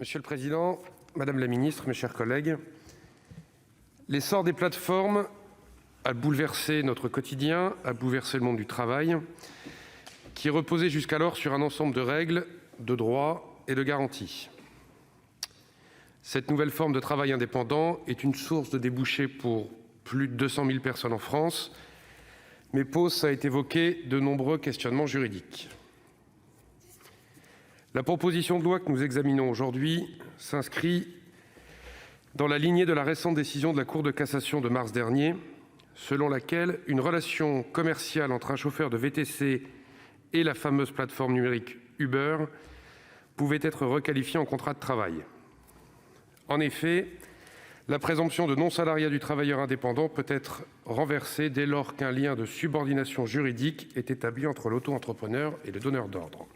Monsieur le président, madame la ministre, mes chers collègues, l'essor des plateformes a bouleversé notre quotidien, a bouleversé le monde du travail, qui reposait jusqu'alors sur un ensemble de règles, de droits et de garanties. Cette nouvelle forme de travail indépendant est une source de débouchés pour plus de 200 000 personnes en France, mais pose, ça a été évoqué, de nombreux questionnements juridiques. La proposition de loi que nous examinons aujourd'hui s'inscrit dans la lignée de la récente décision de la Cour de cassation de mars dernier, selon laquelle une relation commerciale entre un chauffeur de VTC et la fameuse plateforme numérique Uber pouvait être requalifiée en contrat de travail. En effet, la présomption de non-salariat du travailleur indépendant peut être renversée dès lors qu'un lien de subordination juridique est établi entre l'auto-entrepreneur et le donneur d'ordre.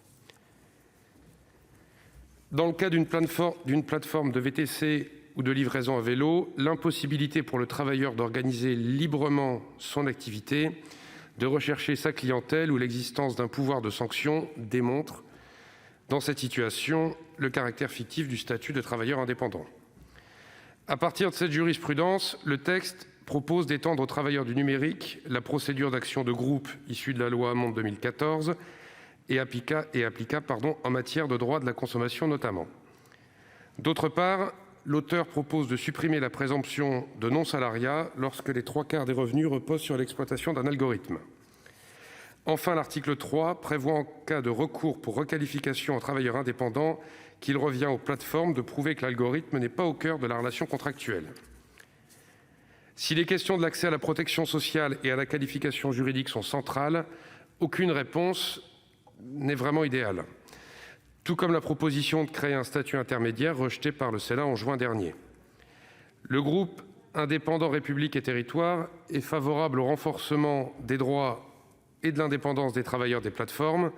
Dans le cas d'une plateforme de VTC ou de livraison à vélo, l'impossibilité pour le travailleur d'organiser librement son activité, de rechercher sa clientèle ou l'existence d'un pouvoir de sanction démontre, dans cette situation, le caractère fictif du statut de travailleur indépendant. À partir de cette jurisprudence, le texte propose d'étendre aux travailleurs du numérique la procédure d'action de groupe issue de la loi Hamon 2014 et applicable en matière de droit de la consommation notamment. D'autre part, l'auteur propose de supprimer la présomption de non-salariat lorsque les 3/4 des revenus reposent sur l'exploitation d'un algorithme. Enfin, l'article 3 prévoit en cas de recours pour requalification en travailleur indépendant qu'il revient aux plateformes de prouver que l'algorithme n'est pas au cœur de la relation contractuelle. Si les questions de l'accès à la protection sociale et à la qualification juridique sont centrales, aucune réponse n'est vraiment idéale, tout comme la proposition de créer un statut intermédiaire rejetée par le Sénat en juin dernier. Le groupe indépendant République et Territoires est favorable au renforcement des droits et de l'indépendance des travailleurs des plateformes,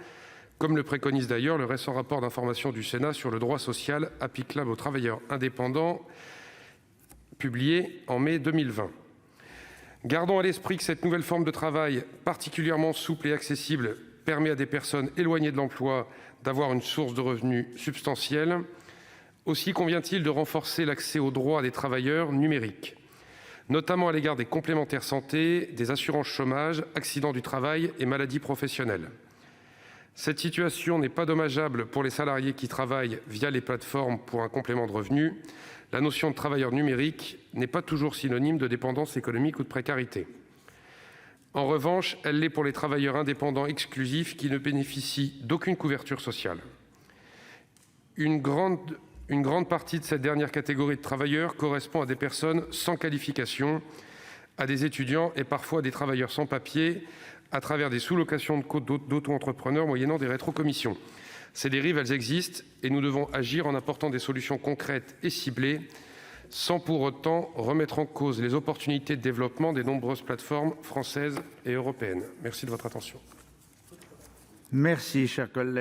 comme le préconise d'ailleurs le récent rapport d'information du Sénat sur le droit social applicable aux travailleurs indépendants, publié en mai 2020. Gardons à l'esprit que cette nouvelle forme de travail, particulièrement souple et accessible, permet à des personnes éloignées de l'emploi d'avoir une source de revenus substantielle. Aussi convient-il de renforcer l'accès aux droits des travailleurs numériques, notamment à l'égard des complémentaires santé, des assurances chômage, accidents du travail et maladies professionnelles. Cette situation n'est pas dommageable pour les salariés qui travaillent via les plateformes pour un complément de revenus. La notion de travailleur numérique n'est pas toujours synonyme de dépendance économique ou de précarité. En revanche, elle l'est pour les travailleurs indépendants exclusifs qui ne bénéficient d'aucune couverture sociale. Une grande partie de cette dernière catégorie de travailleurs correspond à des personnes sans qualification, à des étudiants et parfois à des travailleurs sans papier, à travers des sous-locations de comptes d'auto-entrepreneurs moyennant des rétrocommissions. Ces dérives, elles existent et nous devons agir en apportant des solutions concrètes et ciblées, sans pour autant remettre en cause les opportunités de développement des nombreuses plateformes françaises et européennes. Merci de votre attention. Merci, cher collègue.